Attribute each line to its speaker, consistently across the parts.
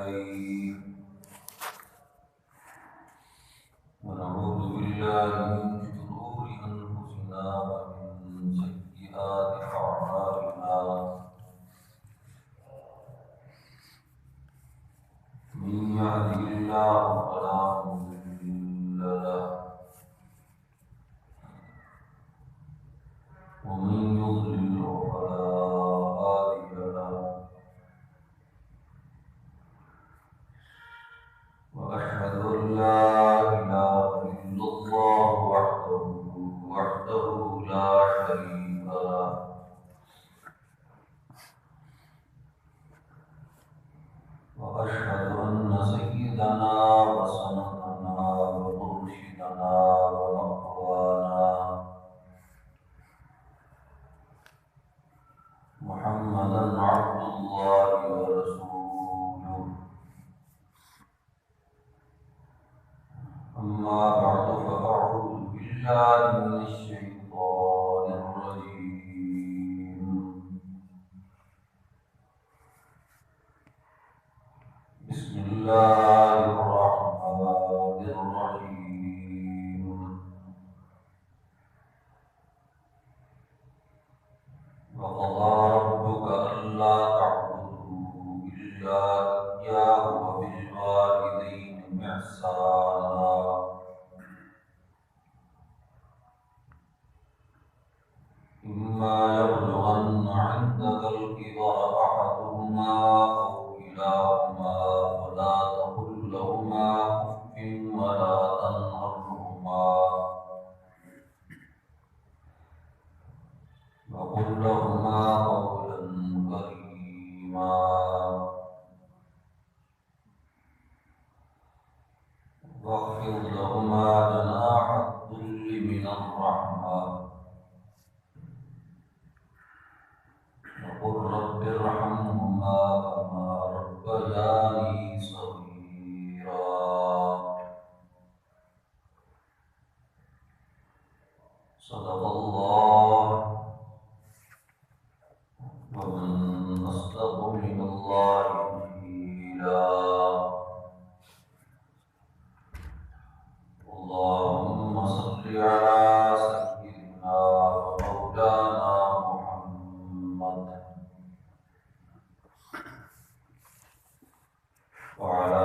Speaker 1: إليه ونعوذ بالله من شرور أنفسنا ومن سيئات أعمالنا من يهده الله فلا مضل له ومن يضلل فلا هادي له وأشهد أن لا إله إلا الله وحده لا شريك له وأشهد أن سيدنا وسندنا ومرشدنا ومقوانا محمدا عبد الله ورسوله أما بعد فأعوذ بالله من الشيطان الرجيم بسم الله الرحمن الرحيم وقضى ربك ألا تعبدوا إلا إياه وبالوالدين إحسانا إما يبلغن عندك الكبر أحدهما أو كلاهما فلا تقل لهما أف ولا تنهرهما وقل لهما قولا كريما واخفض لهما جناح الذل من الرحمة وقل رب ارحمهما كما ربياني صغيرا صدق الله ومن أصدق من الله قيلا اللهم صل على سيدنا ومولانا محمد وعلى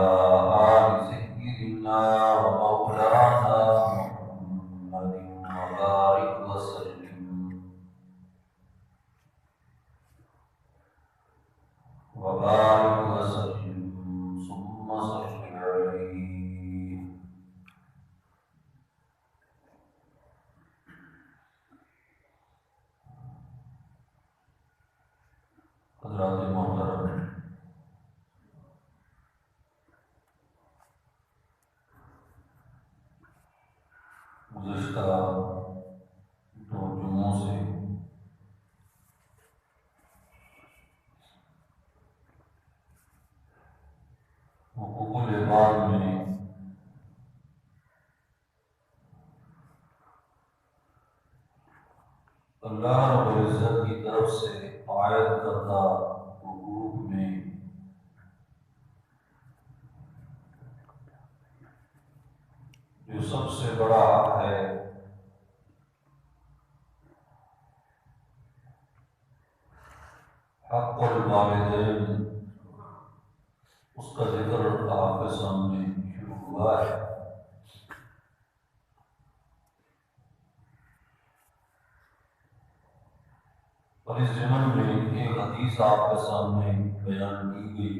Speaker 1: آل سيدنا ومولانا محمد وبارك وسلم ثم صل عليه حضرات محترم گزشتہ 2 جمعوں سے حقوق العباد میں اللہ رب العزت کی طرف سے عائد کردہ حقوق میں جو سب سے بڑا حق ہے حق الوالدین، اس کا ذکر آپ کے سامنے شروع ہوا ہے۔ اور اس ضمن میں ایک حدیث آپ کے سامنے بیان کی گئی۔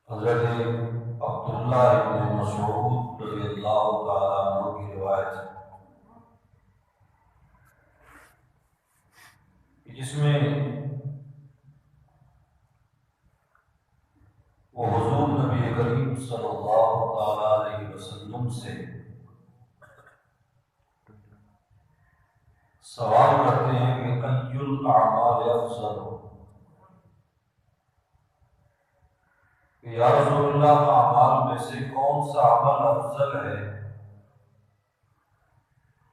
Speaker 1: حضرت عبداللہ ابن مسعود رضی اللہ تعالیٰ عنہ کی روایت ہے جس میں وہ حضور نبی کریم صلی اللہ تعالیٰ علیہ وسلم سے سوال کرتے ہیں کہ ای الاعمال افضل، کہ یا رسول اللہ اعمال میں سے کون سا عمل افضل ہے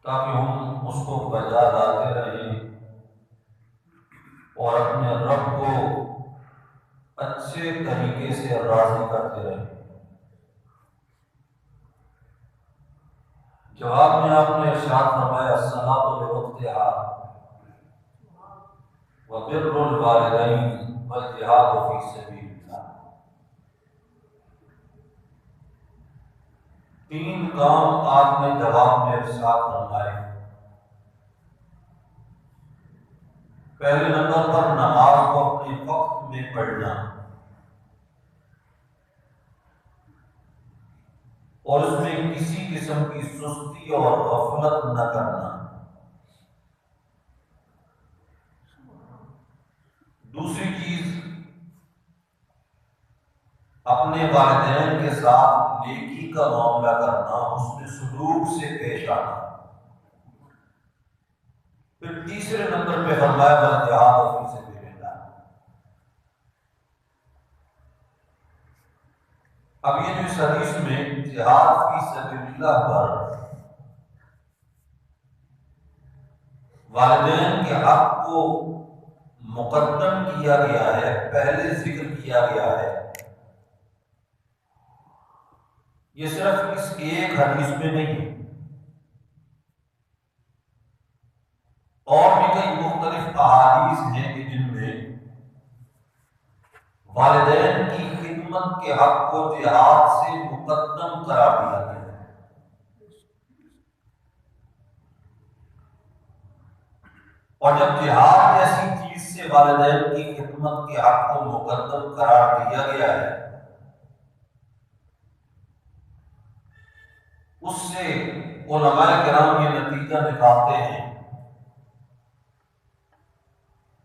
Speaker 1: تاکہ ہم اس کو بجا لاتے رہیں اور اپنے رب کو اچھے طریقے سے راضی کرتے رہیں۔ جواب میں آپ نے ارشاد فرمایا الصلاۃ لوقتہا وبر الوالدین والجہاد فی سبیل اللہ۔ تین کام آپ نے جواب میں ارشاد فرمائے۔ پہلے نمبر پر نماز کو اپنے وقت میں پڑھنا، اور اس میں کسی قسم کی سستی اور غفلت نہ کرنا۔ دوسری چیز، اپنے والدین کے ساتھ نیکی کا معاملہ کرنا، حسن سلوک سے پیش آنا۔ پھر تیسرے نمبر پہ فرمایا والجہاد فی سبیل اللہ۔ اب یہ جو اس حدیث میں جہاد فی سبیل اللہ پر والدین کے حق کو مقدم کیا گیا ہے، پہلے ذکر کیا گیا ہے، یہ صرف اس ایک حدیث میں نہیں ہے، اور بھی کئی مختلف احادیث ہیں کہ جن میں والدین کی خدمت کے حق کو جہاد سے مقدم قرار دیا گیا ہے۔ اور جب جہاد جیسی چیز سے والدین کی خدمت کے حق کو مقدم قرار دیا گیا ہے، اس سے علماء کرام یہ نتیجہ نکالتے ہیں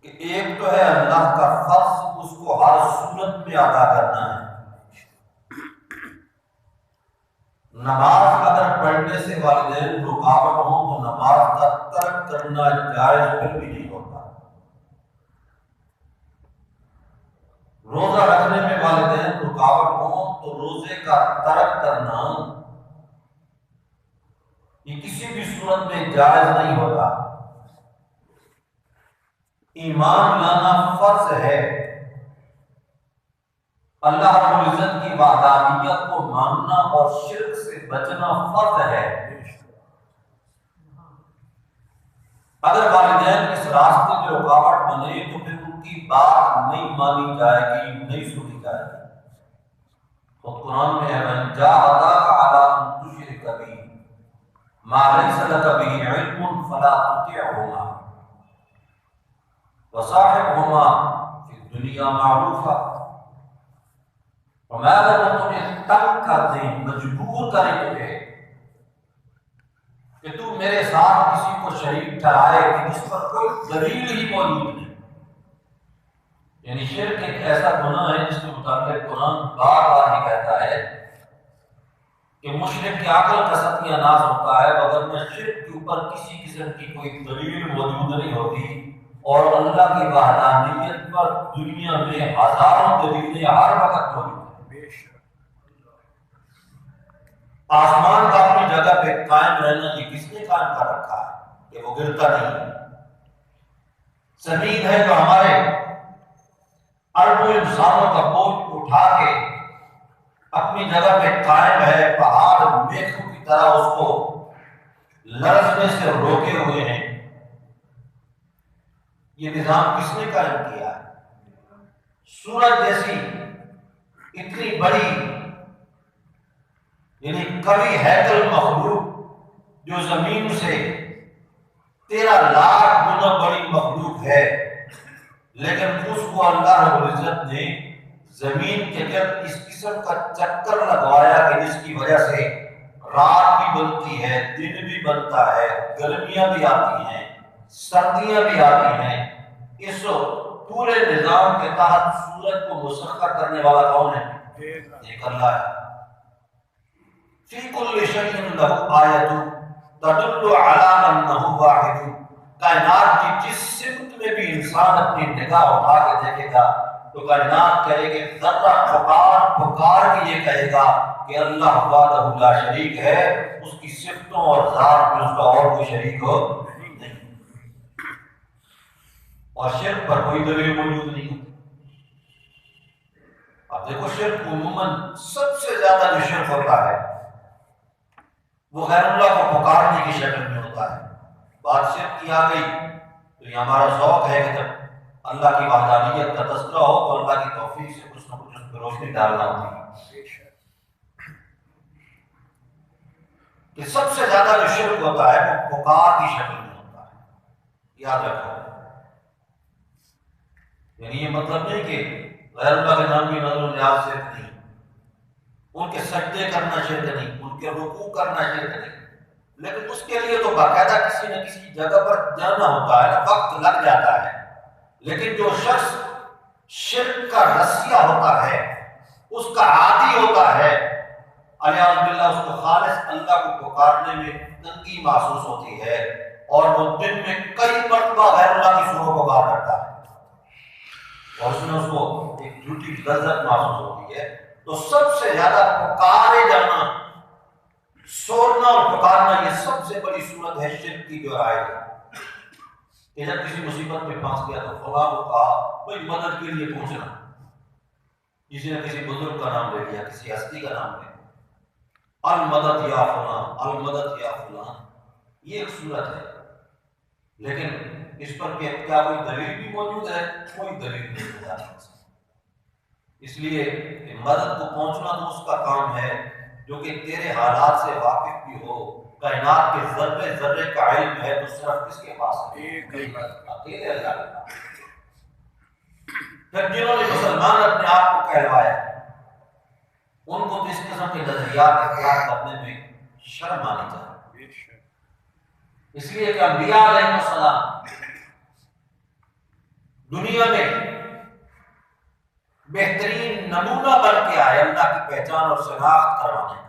Speaker 1: کہ ایک تو ہے اللہ کا فرض، اس کو ہر صورت میں ادا کرنا ہے۔ نماز اگر پڑھنے سے والدین رکاوٹ ہوں تو نماز کا ترک کرنا جائز پھر بھی نہیں ہوتا۔ روزہ رکھنے میں والدین رکاوٹ ہوں تو روزے کا ترک کرنا یہ کسی بھی صورت میں جائز نہیں ہوتا۔ ایمان لانا فرض ہے، اللہ رب العزت کی وحدانیت کو ماننا اور شرک سے بچنا فرض ہے۔ اگر والدین اس راستے میں رکاوٹ بنے تو پھر ان کی بات نہیں مانی جائے گی، نہیں سنی جائے گی۔ تو قرآن میں ہے من جاہداک علی ان تشرک بی ما لیس لک بہ علم فلا تطعہما وصاحبہما فی الدنیا معروفا۔ اور میں اگر وہ تمہیں تنگ کر دیں، مجبور کریں تجھے کہ تو میرے ساتھ کسی کو شریک ٹھہرائے کہ جس پر کوئی دلیل ہی موجود نہیں، یعنی شرک ایک ایسا گناہ ہے جس کے متعلق قرآن بار بار ہی کہتا ہے کہ مشرک کی عقل کا ستیہ ناز ہوتا ہے، وگرنہ شرک کے اوپر کسی قسم کی کوئی دلیل موجود نہیں ہوتی، اور اللہ کی وحدانیت پر دنیا میں ہزاروں دلیلیں ہر وقت موجود ہیں۔ آسمان کا اپنی جگہ پہ قائم رہنا یہ کس نے قائم کر رکھا ہے کہ وہ گرتا نہیں؟ زمین ہے جو ہمارے اربوں انسانوں کا بوجھ اٹھا کے اپنی جگہ پہ قائم ہے، پہاڑ میخوں کی طرح اس کو لرزنے سے روکے ہوئے ہیں۔ یہ نظام کس نے قائم کیا ہے؟ سورج جیسی اتنی بڑی یعنی کبھی ہیکل مخلوق جو زمین سے 13 لاکھ گنا بڑی مخلوق ہے، لیکن اس کو اللہ رب العزت نے زمین کے گرد اس قسم کا چکر لگوایا کہ جس کی وجہ سے رات بھی بنتی ہے، دن بھی بنتا ہے، گرمیاں بھی آتی ہیں، سردیاں بھی آتی ہیں۔ اس پورے نظام کے تحت سورج کو مسخر کرنے والا کون ہے؟ ایک اللہ ہے۔ فی کل شیء لہ آیۃ تدل علی انہ واحد۔ کائنات کی جس سمت میں بھی انسان اپنی نگاہ اٹھا کے دیکھے گا تو کائنات کہے کہ ذرہ پکار کے یہ کہے گا کہ اللہ وحدہ لا شریک ہے، اس کی صفتوں اور ذات میں اس کا اور کوئی شریک ہو نہیں، اور شرک پر کوئی دلیل موجود نہیں۔ اب دیکھو شرک عموماً سب سے زیادہ جو شرک ہوتا ہے وہ غیر اللہ کو پکارنے کی شکل میں ہوتا ہے. بات شرک کی آ گئی تو یہ ہمارا ذوق ہے کہ جب اللہ کی وحدانیت کا تذکرہ ہو تو اللہ کی توفیق سے کچھ نہ کچھ اس پہ روشنی ڈالنا ہوتی ہے کہ سب سے زیادہ جو شرک ہوتا ہے وہ پکار کی شکل میں ہوتا ہے. یاد رکھو، یعنی یہ مطلب نہیں کہ غیر اللہ کے نام کی نظر و نیاز شرک نہیں، ان کے سجدے کرنا شرک نہیں، ان کے رکوع کرنا شرک نہیں، لیکن اس کے لیے تو باقاعدہ کسی نہ کسی جگہ پر جانا ہوتا ہے، وقت لگ جاتا ہے. لیکن جو شخص شرک کا رسیہ ہوتا ہے، اس کا عادی ہوتا ہے، الیاذ باللہ اس کو خالص اللہ کو پکارنے میں تنگی محسوس ہوتی ہے اور وہ دن میں کئی مرتبہ غیر اللہ کی سوروں کو پکار کرتا ہے اور اس میں اس کو ایک جھوٹی لذت محسوس ہوتی ہے. تو سب سے زیادہ پکارے جانا، سونا اور پکارنا، یہ سب سے بڑی صورت ہے شرک کی جو رائے ہے کہ جب کسی مصیبت میں پھنس گیا تو فلاں کو کہا کوئی مدد کے لیے پہنچنا، کسی نے کسی بزرگ کا نام لے لیا، کسی ہستی کا نام لے لیا، المدد یا فلاں، المدد یا فلاں، یہ ایک صورت ہے. لیکن اس پر کیا کوئی دلیل بھی موجود ہے؟ کوئی دلیل نہیں ہے. اس لیے کہ مدد کو پہنچنا تو اس کا کام ہے جو کہ تیرے حالات سے واقف بھی ہو. کائنات کے ذرے ذرے کا علم ہے تو صرف کس کے پاس ہے؟ اکیلے اللہ کے پاس. پھر جنہوں نے مسلمان اپنے آپ کو کہلوایا ان کو اس قسم کے نظریات اختیار کرنے میں شرم آنی چاہیے. اس لیے کہ انبیاء علیہ السلام دنیا میں بہترین نمونہ بن کے آئے اللہ کی پہچان اور شناخت کروانے.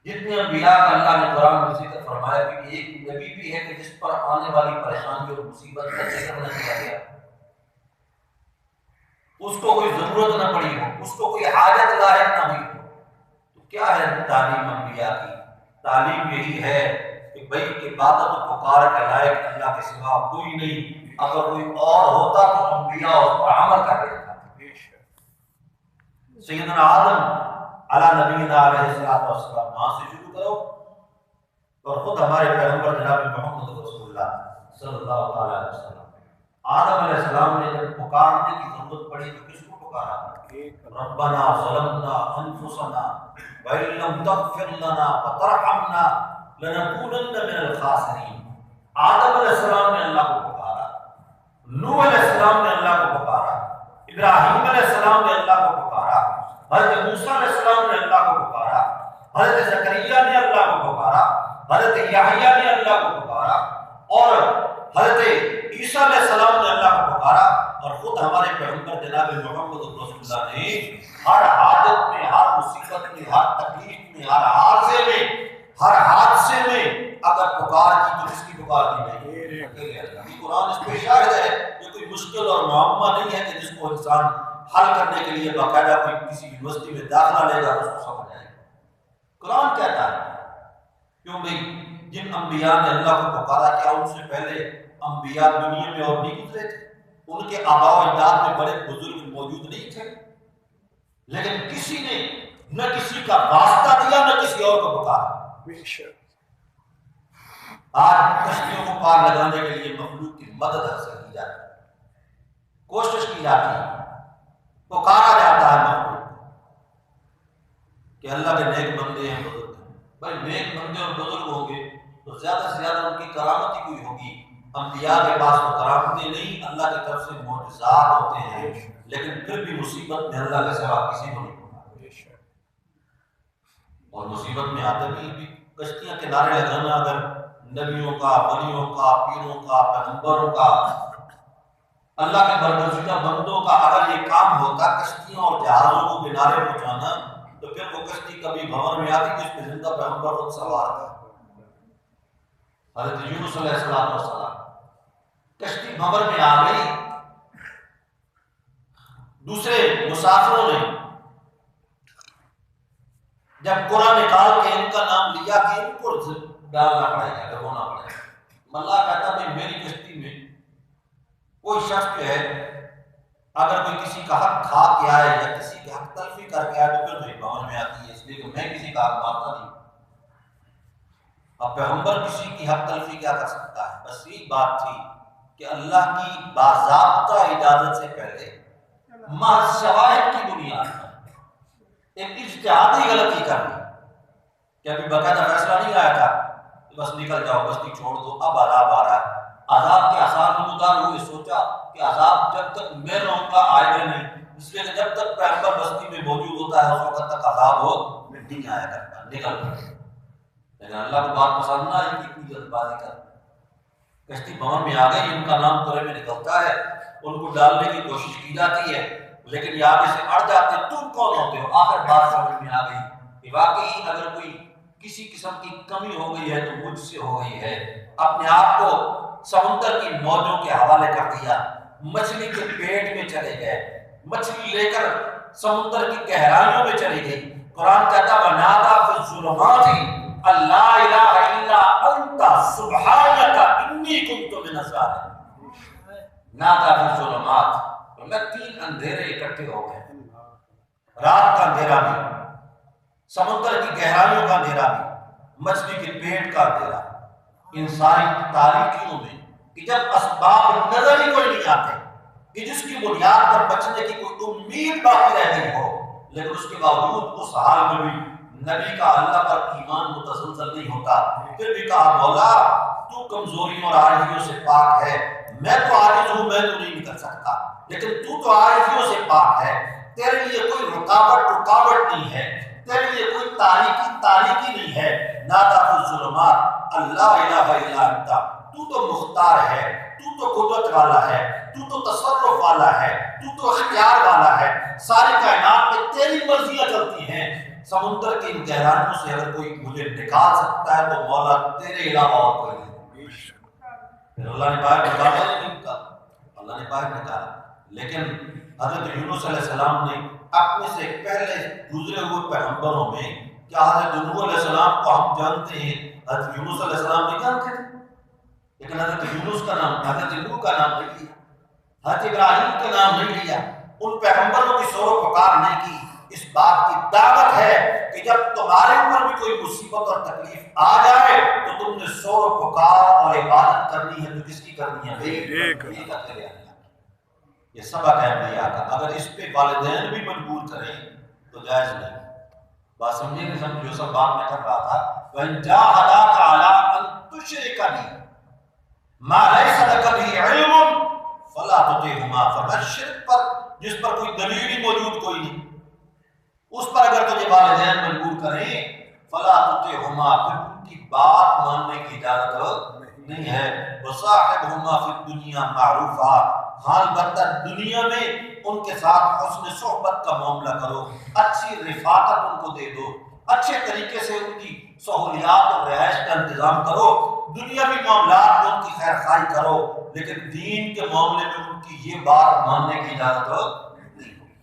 Speaker 1: جتنے انبیاء کا اللہ نے قرآن میں ذکر فرمایا کہ ایک نبی بھی ہے کہ جس پر آنے والی پریشانی اور مصیبت کا ذکر نہ کیا گیا، اس کو کوئی ضرورت نہ پڑی ہو، اس کو کوئی حاجت لاحق نہ ہوئی ہو. تو کیا ہے تعلیم انبیاء کی؟ تعلیم یہی ہے کہ بھائی عبادت و پکار کے لائق اللہ کے سوا کوئی نہیں. اگر کوئی اور ہوتا تو انبیاء اس پر عمل کر دیتا. سیدنا آدم علی نبینا علیہ السلام وہاں سے شروع کرو اور خود ہمارے پیغمبر جناب محمد رسول اللہ صلی اللہ علیہ وسلم، آدم علیہ السلام نے جب پکارنے کی ضرورت پڑی تو کس کو پکارا؟ ربنا ظلمنا انفسنا وان لم تغفر لنا وترحمنا لنکونن من الخاسرین. آدم علیہ السلام نے اللہ کو پکارا، نوح علیہ السلام نے اللہ کو پکارا، ابراہیم علیہ السلام نے اللہ کو پکارا، حضرت موسیٰ علیہ السلام نے اللہ کو پکارا، حضرت زکریا نے اللہ کو پکارا، حضرت یحییٰ نے اللہ کو پکارا اور حضرت عیسیٰ علیہ السلام نے اللہ کو پکارا. اور خود ہمارے پیغمبر جناب محمد رسول اللہ نے ہر حاجت میں، ہر مصیبت میں، ہر تکلیف میں، ہر عارضے میں، ہر حادثے میں اگر پکار کی تو کس کی پکار کی؟ نہیں. قرآن اس پہ شاہد ہے. یہ کوئی مشکل اور معمہ نہیں ہے کہ جس کو انسان حل کرنے کے لیے باقاعدہ کوئی کسی یونیورسٹی میں داخلہ لے گا اس کو سمجھ آئے گا. قرآن کہتا ہے کیوں بھائی جن انبیاء نے اللہ کو پکارا کیا ان سے پہلے انبیاء دنیا میں اور نہیں گزرے تھے؟ ان کے آباء و اجداد میں بڑے بزرگ موجود نہیں تھے؟ لیکن کسی نے نہ کسی کا واسطہ دیا نہ کسی اور کو پکارا. آج کشتیوں کو پار لگانے کے لیے مخلوق کی مدد حاصل کی جاتی ہے، کوشش کی جاتی ہے، پکارا جاتا ہے مخلوق کہ اللہ کے نیک بندے ہیں، بزرگ ہیں. بھائی نیک بندے اور بزرگ ہوں گے تو زیادہ سے زیادہ ان کی کرامت ہی کوئی ہوگی. انبیاء کے پاس وہ کرامتیں نہیں، اللہ کی طرف سے معجزات ہوتے ہیں، لیکن پھر بھی مصیبت میں اللہ کے سوا کسی کو نہیں پکارا. اور مصیبت میں آتے بھی کشتیاں کنارے لگانا اگر نبیوں کا، ولیوں کا، پیروں کا، پیغمبروں کا، اللہ کے برگزیدہ بندوں کا اگر یہ کام ہوتا کشتیوں اور جہازوں کو کنارے پہنچانا، تو پھر وہ کشتی کبھی بھنور میں آتی جس پہ زندہ پیغمبر خود سوار تھا. حضرت یونس علیہ السلام کشتی بھنور میں آ گئی، دوسرے مسافروں نے جب قرآن نکال کے ان کا نام لیا کہ ان کو ڈالنا پڑے گا، ڈبونا پڑے گا. اللہ کہتا بھائی میری کشتی میں کوئی شخص جو ہے اگر کوئی کسی کا حق کھا کے آئے یا کسی کے حق تلفی کر کے آئے تو پھر میری بہن میں آتی ہے، اس لیے کہ میں کسی کا حق مانتا نہیں۔ اب پیغمبر کسی کی حق تلفی کیا کر سکتا ہے؟ بس یہی بات تھی کہ اللہ کی باضابطہ اجازت سے پہلے محض شواہد کی بنیاد پر ایک اجتہادی غلطی کر لی کہ ابھی باقاعدہ فیصلہ نہیں آیا تھا کہ بس نکل جاؤ، بستی چھوڑ دو، اب عذاب آ رہا ہے۔ عذاب کے آثار نمودار ہوئے، سوچا کہ عذاب جب تک میں رہوں گا آئے گا نہیں، اس لیے کہ جب تک پیغمبر بستی میں موجود ہوتا ہے اس وقت تک عذاب ہو نہیں آیا کرتا، نکل گیا۔ لیکن اللہ کو بات پسند نہ آئی کہ اتنی جلد بازی کر کشتی بہن میں آ گئی، ان کا نام تورے میں نکلتا ہے، ان کو ڈالنے کی کوشش کی جاتی ہے لیکن یہ آگے سے اڑ جاتے ہیں، تم کون ہوتے ہو؟ آخر بات سمجھ میں آ گئی کہ واقعی اگر کوئی کسی قسم کی کمی ہو گئی ہے تو مجھ سے ہو گئی ہے۔ اپنے آپ کو سمندر کی موجوں کے حوالے کر دیا، مچھلی کے پیٹ میں چلے گئے، مچھلی لے کر سمندر کی گہرائیوں میں چلی گئی۔ قرآن کہتا وَنَادَىٰ فِي الظُّلُمَاتِ اللہ الہ الا انت سبحانک انی کنت من الظالمین۔ نادیٰ فی الظلمات، میں 3 اندھیرے اکٹھے ہو گئے، رات کا اندھیرا بھی، سمندر کی گہرائیوں کا اندھیرا بھی، مچھلی کے پیٹ کا اندھیرا، ان ساری تاریکیوں میں کہ جب اسباب نظر ہی کوئی نہیں آتے کہ جس کی بنیاد پر بچنے کی کوئی امید باقی رہ گئی ہو، لیکن اس کے باوجود اس حال میں بھی نبی کا اللہ پر ایمان متزلزل نہیں ہوتا، پھر بھی کہا مولا تو کمزوریوں اور عاجزیوں سے پاک ہے، میں تو عاجز ہوں، میں تو نہیں نکل سکتا، لیکن تو عاجزیوں سے پاک ہے، تیرے لیے کوئی رکاوٹ نہیں ہے، تیرے لیے کوئی تاریکی نہیں ہے۔ نادیٰ فی الظلمات اللہ الہ الا انت، تو مختار ہے، تو قدرت والا ہے، تو تصرف والا ہے، تو اختیار والا ہے، ساری کائنات میں تیری مرضیاں چلتی ہیں، سمندر کی ان گہرائیوں سے اگر کوئی مجھے نکال سکتا ہے تو مولا تیرے علاوہ اور کوئی نہیں۔ پھر اللہ نے باہر نکالا نہیں نکالا، اللہ نے باہر نکالا، لیکن حضرت یونس علیہ السلام نے اپنے سے پہلے گزرے ہوئے پیغمبروں میں، کیا حضرت نوح علیہ السلام کو ہم جانتے ہیں؟ حضرت یونس علیہ السلام نہیں جانتے تھے، لیکن حضرت یونس کا نام، حضرت نوح کا نام نہیں لیا، حضرت ابراہیم کا نام نہیں لیا، ان پیغمبروں کی شور و پکار نہیں کی۔ اس بات کی دعوت ہے کہ جب تمہارے اوپر بھی کوئی مصیبت اور تکلیف آ جائے تو تم نے شور و پکار اور عبادت کرنی ہے، تو کس کی کرنی ہے؟ یہ سبق ہے انبیاء کا، اگر اس پہ والدین بھی مجبور کریں تو جائز نہیں۔ بات سمجھے نہیں سمجھے؟ جو سب بات میں کر رہا تھا وَإِن جَاهَدَاكَ عَلَىٰ أَن تُشْرِكَ بِي مَا لَيْسَ لَكَ بِهِ عِلْمٌ فَلَا تُطِعْهُمَا، فرمایا شرک پر جس پر کوئی دلیل ہی موجود کوئی نہیں، اس پر اگر تجھے والدین مجبور کریں فَلَا تُطِعْهُمَا، پھر ان کی بات ماننے کی اجازت نہیں ہے۔ وَصَاحِبْهُمَا فِي الدُّنْيَا مَعْرُوفًا، حال البتہ دنیا میں ان کے ساتھ حسن صحبت کا معاملہ کرو، اچھی رفاقت ان کو دے دو، اچھے طریقے سے ان کی سہولیات اور رہائش کا انتظام کرو، دنیاوی معاملات میں ان کی خیر خواہی کرو، لیکن دین کے معاملے میں ان کی یہ بات ماننے کی اجازت نہیں ہوگی۔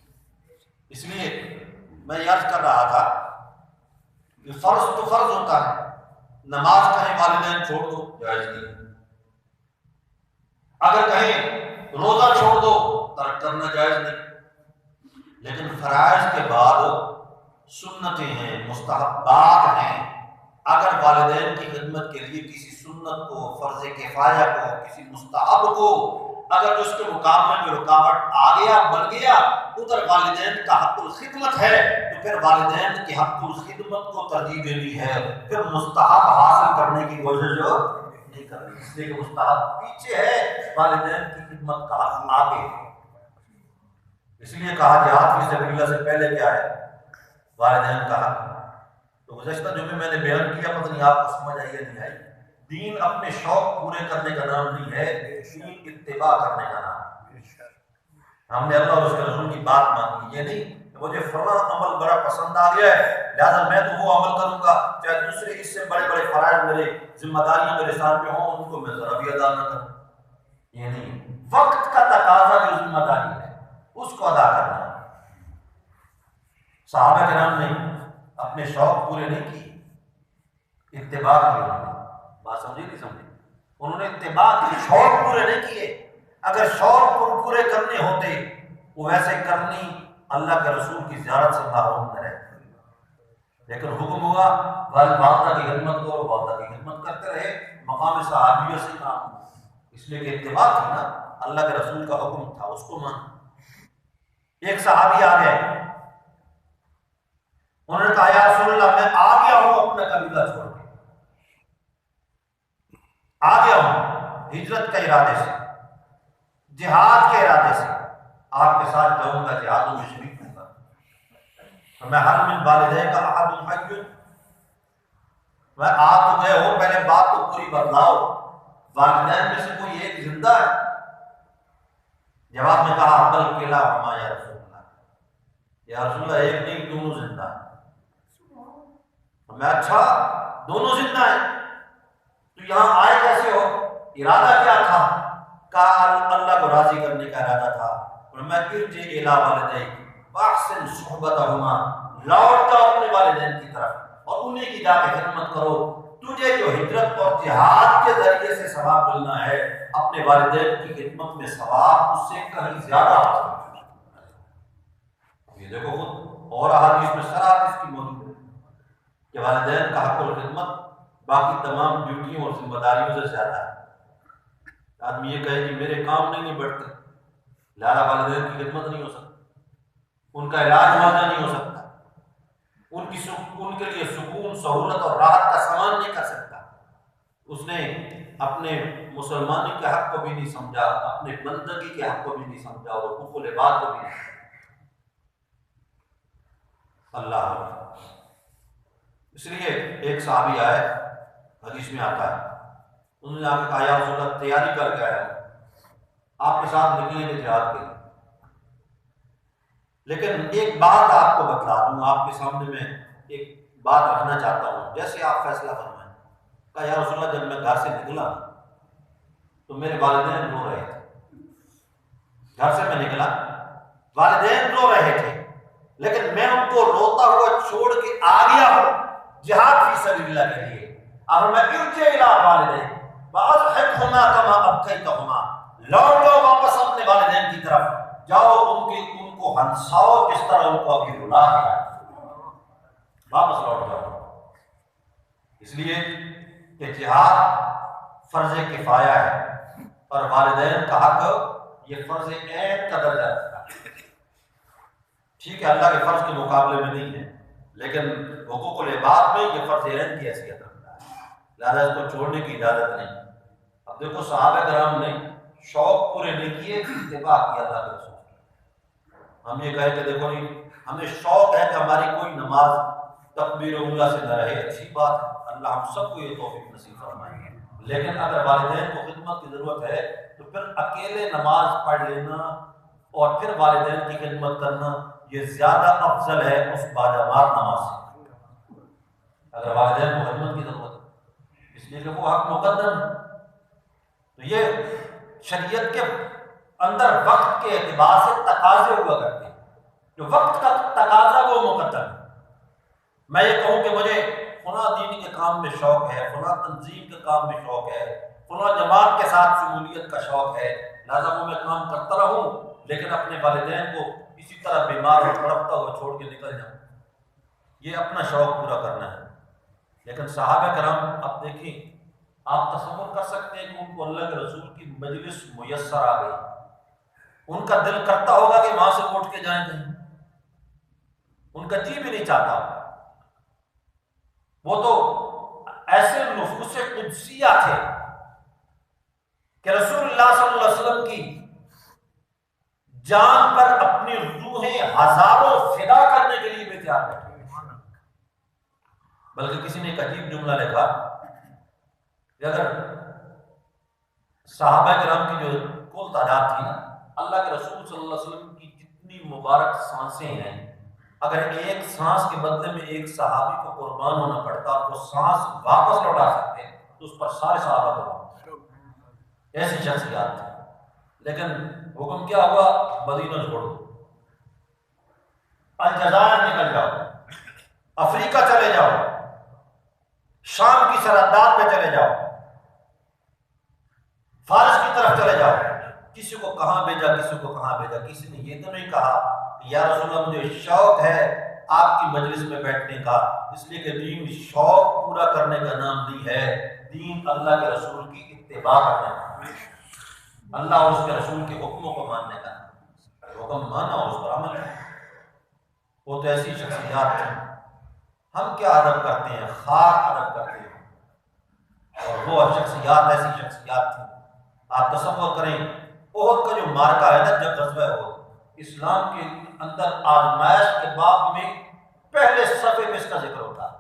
Speaker 1: اس لیے میں یہ عرض کر رہا تھا کہ فرض تو فرض ہوتا ہے، نماز کہیں والدین چھوڑ دو جائز نہیں، اگر کہیں روزہ چھوڑ دو ترک کرنا جائز نہیں، لیکن فرائض کے بعد سنتیں ہیں، مستحبات ہیں، اگر والدین کی خدمت کے لیے کسی سنت کو، فرض کفایہ کو، کسی مستحب کو اگر اس کے مقابلے میں رکاوٹ آ گیا، بن گیا، ادھر والدین کا حق الخدمت ہے تو پھر والدین کے حق الخدمت کو ترجیح دینی ہے، پھر مستحب حاصل کرنے کی کوشش نہیں کرنی، اس لیے کہ مستحب پیچھے ہے، والدین کی خدمت کا حق آگے ہے۔ اس لیے کہا جہاد فی سبیل اللہ سے پہلے کیا ہے؟ والدین کا حق۔ تو گزشتہ جمعے میں نے بیان کیا، پتہ نہیں آپ کو سمجھ آئی یا نہیں آئی، دین اپنے شوق پورے کرنے کا نام نہیں ہے، دین اتباع کرنے کا نام ہے۔ ہم نے اللہ اور اس کے رسول کی بات مانگی، یہ نہیں کہ مجھے فلاں عمل بڑا پسند آ گیا ہے لہٰذا میں تو وہ عمل کروں گا چاہے دوسرے اس سے بڑے بڑے فرائض میرے ذمہ داریاں میرے ساتھ میں ہوں، ان کو میں ذرا بھی ادا نہ کروں۔ یہ نہیں، وقت کا تقاضا جو ذمہ داری ہے اس کو ادا کرنا۔ صحابہ کرام نے اپنے شوق پورے نہیں کیے، اتباع کی انہوں نے، بات سمجھے نہیں سمجھے؟ انہوں نے اتباع کی، شوق پورے نہیں کیے۔ اگر شوق پورے کرنے ہوتے وہ ویسے کرنی اللہ کے رسول کی زیارت سے محروم نہ رہے، لیکن حکم ہوا والدہ کی خدمت کرو، والدہ کی خدمت کرتے رہے، مقام صحابیوں سے کام ہوا، اس لیے کہ اتباع تھی نا، اللہ کے رسول کا حکم تھا، اس کو مان۔ ایک صحابی آ گئے، انہوں نے کہا یا رسول اللہ میں آ گیا ہوں اپنا قبیلہ چھوڑ کے، آ گیا ہوں ہجرت کے ارادے سے، جہاد کے ارادے سے، آپ کے ساتھ جاؤں گا، جہادوں میں شریک ہوں گا، تو میں حل من والدین کا احد حی، میں آپ تو گئے ہو، پہلے بات تو پوری بتلاؤ، والدین میں سے کوئی ایک زندہ ہے؟ جواب میں کہا عبد کلا ہما یا رسول اللہ، یا رسول اللہ ایک نہیں دونوں زندہ ہیں۔ میں اچھا دونوں زندہ ہیں، تو یہاں آئے کیسے ہو؟ ارادہ کیا تھا؟ کہا اللہ کو راضی کرنے کا ارادہ تھا، اور میں ارجع الی والدیک واحسن صحبتہما، لوٹ جاؤ اپنے والدین کی طرف اور انہیں کی جا کے خدمت کرو، تجھے جو ہجرت اور جہاد کے ذریعے سے ثواب ملنا ہے اپنے والدین کی خدمت میں ثواب اس سے کہیں زیادہ حاصل۔ یہ دیکھو خود اور احادیث میں صراحت اس کی موجود ہے کہ والدین کا حق الخدمت باقی تمام ڈیوٹیوں اور ذمہ داریوں سے زیادہ ہے۔ آدمی یہ کہے کہ میرے کام نہیں بڑھتے، لہذا والدین کی خدمت نہیں ہو سکتی، ان کا علاج معاوضہ نہیں ہو سکتا، ان کے لیے سکون سہولت اور راحت کا سامان نہیں کر سکتا، اس نے اپنے مسلمانی کے حق کو بھی نہیں سمجھا، اپنے بندگی کے حق کو بھی نہیں سمجھا، اور حقوق العباد کو بھی نہیں سمجھا۔ اللہ، اس لیے ایک صحابی آئے، حدیث میں آتا ہے، انہوں نے آ کے کہا یا رسول اللہ تیاری کر کے آیا آپ کے ساتھ نکلیں گے جہاد کے لیے، لیکن ایک بات آپ کو بتلا دوں، آپ کے سامنے میں ایک بات رکھنا چاہتا ہوں، جیسے آپ فیصلہ فرمائیں۔ کہا یا رسول اللہ جب میں گھر سے نکلا تو میرے والدین رو رہے تھے، گھر سے میں نکلا والدین رو رہے تھے، لیکن میں ان کو روتا ہوا چھوڑ کے آ گیا ہوں جہاد فی سبیل اللہ کے لیے، اور میں ارجع الی والدین واضحکہما کما ابکیتہما، لوٹو واپس اپنے والدین کی طرف، جاؤ ان کو ہنساؤ جس طرح ان کو ابھی رلا ہے، واپس لوٹ جاؤ۔ اس لیے کہ جہاد فرض کفایہ ہے اور والدین کا حق یہ فرض عین کا درجہ رکھتا ہے۔ ٹھیک ہے اللہ کے فرض کے مقابلے میں نہیں ہے، لیکن حقوق العباد میں یہ فرض عین کی حیثیت رکھتا ہے، لہٰذا اس کو چھوڑنے کی اجازت نہیں۔ اب دیکھو صحابہ کرام نے شوق پورے نہیں کیے، اتباع کیا اللہ کے رسول کی۔ ہم یہ کہیں کہ دیکھو نہیں ہمیں شوق ہے کہ ہماری کوئی نماز تکبیر اولیٰ سے نہ رہے، اچھی بات ہے، اللہ ہم سب کو یہ توفیق نصیب فرمائے، لیکن اگر والدین کو خدمت کی ضرورت ہے تو پھر اکیلے نماز پڑھ لینا اور پھر والدین کی خدمت کرنا یہ زیادہ افضل ہے اس باجماعت نماز سے، اگر والدین کو خدمت کی ضرورت ہے، اس لیے کہ وہ حق مقدم ہے۔ تو یہ شریعت کے اندر وقت کے اعتبار سے تقاضے ہوا کرتے ہیں، جو وقت کا تقاضا وہ مقدم ہے۔ میں یہ کہوں کہ مجھے فلاں دین کے کام میں شوق ہے، فلاں تنظیم کے کام میں شوق ہے، فلاں جماعت کے ساتھ شمولیت کا شوق ہے، لہٰذا وہ میں کام کرتا رہوں، لیکن اپنے والدین کو اسی طرح بیمار اور تڑپتا ہوا چھوڑ کے نکل جاؤں، یہ اپنا شوق پورا کرنا ہے۔ لیکن صحابہ کرام اب دیکھیں، آپ تصور کر سکتے ہیں کہ ان کو اللہ کے رسول کی مجلس میسر آ گئی، ان کا دل کرتا ہوگا کہ وہاں سے اٹھ کے جائیں کہیں، ان کا جی بھی نہیں چاہتا، وہ تو ایسے نفوس قدسیہ تھے کہ رسول اللہ صلی اللہ علیہ وسلم کی جان پر اپنی روحیں ہزاروں فدا کرنے کے لیے بھی تیار بیٹھے۔ بلکہ کسی نے ایک عجیب جملہ لکھا کہ اگر صحابہ کرام کی جو کل تعداد تھی نا، اللہ کے رسول صلی اللہ علیہ وسلم کی جتنی مبارک سانسیں ہیں، اگر ایک سانس کے بدلے میں ایک صحابی کو قربان ہونا پڑتا اور وہ سانس واپس لوٹا سکتے تو اس پر سارے صحابہ قربان، ایسی شخصیات تھی۔ لیکن حکم کیا ہوا؟ مدینہ چھوڑ دو، الجزائر نکل جاؤ، افریقہ چلے جاؤ، شام کی سرحدات پہ چلے جاؤ، فارس کی طرف چلے جاؤ، کسی کو کہاں بھیجا، کسی کو کہاں بھیجا. کسی نے یہ تو نہیں کہا کہ یا رسول اللہ مجھے شوق ہے آپ کی مجلس میں بیٹھنے کا، اس لیے کہ دین شوق پورا کرنے کا نام نہیں ہے، دین اللہ کے رسول کی اتباع کرنے کا، اللہ اور اس کے رسول کے حکموں کو ماننے کا. حکم مانا اور اس پر عمل کرنا. وہ تو ایسی شخصیات تھیں. ہم کیا ادب کرتے ہیں؟ خاک ادب کرتے ہیں. اور وہ شخصیات ایسی شخصیات تھیں. آپ تصور کریں احد کا جو مارکا ہے نا، جب غزوہ احد اسلام کے اندر آزمائش کے باب میں پہلے صفحے میں اس کا ذکر ہوتا ہے.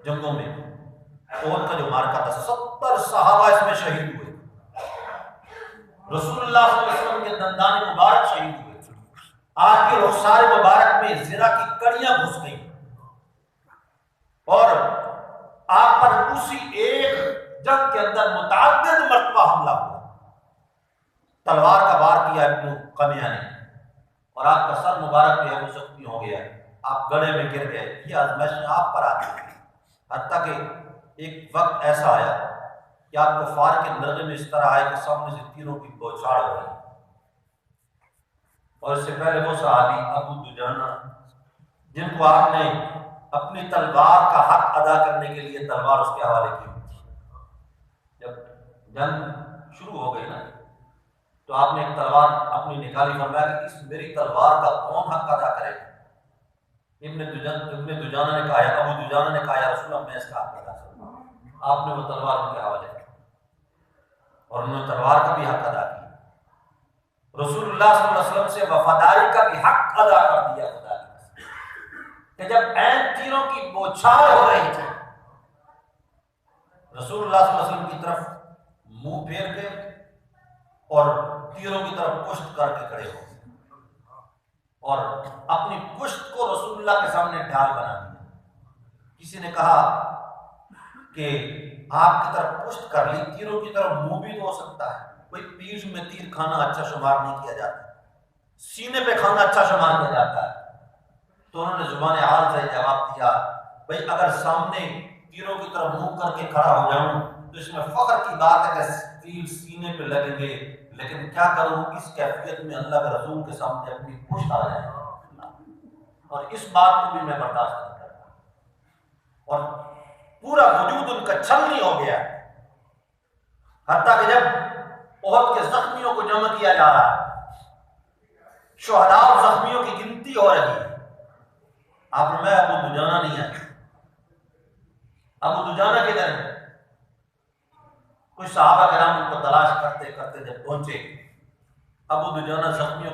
Speaker 1: جنگوں میں احد کا جو مارکا تھا 70 صحابہ اس میں شہید ہوئے. رسول اللہ صلی اللہ علیہ وسلم کے دندان مبارک شہید ہوئے. آپ کے رخسار مبارک میں زنا کی کڑیاں گھس گئیں اور آپ پر اسی ایک جنگ کے اندر متعدد مرتبہ حملہ ہوا. تلوار کا وار کیا ابن قمیہ نے اور آپ کا سر مبارک بھی ابو زخمی ہو گیا، آپ گڑھے میں گر گئے. یہ آزمائشیں آپ پر آتی ہیں. حتیٰ کہ ایک وقت ایسا آیا کہ آپ کو فار کے نرغے میں اس طرح آئے کہ سامنے سے تیروں کی بوچھاڑ ہو رہی. اور اس سے پہلے وہ صحابی ابو دجانہ جن کو آپ نے اپنی تلوار کا حق ادا کرنے کے لیے تلوار اس کے حوالے کی ہوئی تھی. جب جنگ شروع ہو گئی نا تو آپ نے ایک تلوار اپنی نکالی، فرمایا کہ اس میری تلوار کا کون حق ادا کرے گا؟ ابن دجانہ نے کہا، یا ابو دجانہ نے کہا، یا رسول اللہ میں اس کا حق ادا کروں. آپ نے وہ تلوار ان کے حوالے کی اور انہوں نے تلوار کا بھی حق ادا کیا. رسول اللہ صلی اللہ علیہ وسلم سے وفاداری کا بھی حق ادا کر دیا خدا نے کہ جب عین تیروں کی بوچھار ہو رہی تھی رسول اللہ صلی اللہ علیہ وسلم کی طرف منہ پھیر کے اور تیروں کی طرف پشت کر کے کھڑے ہو اور اپنی پشت کو رسول اللہ کے سامنے ڈھال بنا دیا. کسی نے کہا کہ آپ کی طرف پشت کر لی، تیروں کی طرف منہ بھی تو ہو سکتا ہے. کوئی پیٹھ میں تیر کھانا اچھا شمار نہیں کیا جاتا، سینے پہ کھانا اچھا شمار کیا جاتا ہے. تو انہوں نے زبان حال سے جواب دیا، بھئی اگر سامنے تیروں کی طرف منہ کر کے کھڑا ہو جاؤں تو اس میں فخر کی بات ہے کہ تیر سینے پہ لگیں گے، لیکن کیا کروں اس کیفیت میں اللہ کے رسول کے سامنے اپنی پشت آ جائے اور اس بات کو بھی میں برداشت نہیں کرتا. اور پورا وجود ان کا چھلنی ہو گیا، حتیٰ کہ جب احد کے زخمیوں کو جمع کیا جا رہا ہے، شہداء اور زخمیوں کی گنتی ہو رہی ہے، آپ نے میں ابو دجانہ نہیں آیا. ابو دجانہ کے در کچھ صحابہ کرام ان کو تلاش کرتے کرتے جب پہنچے، ابو دجانہ زخمیوں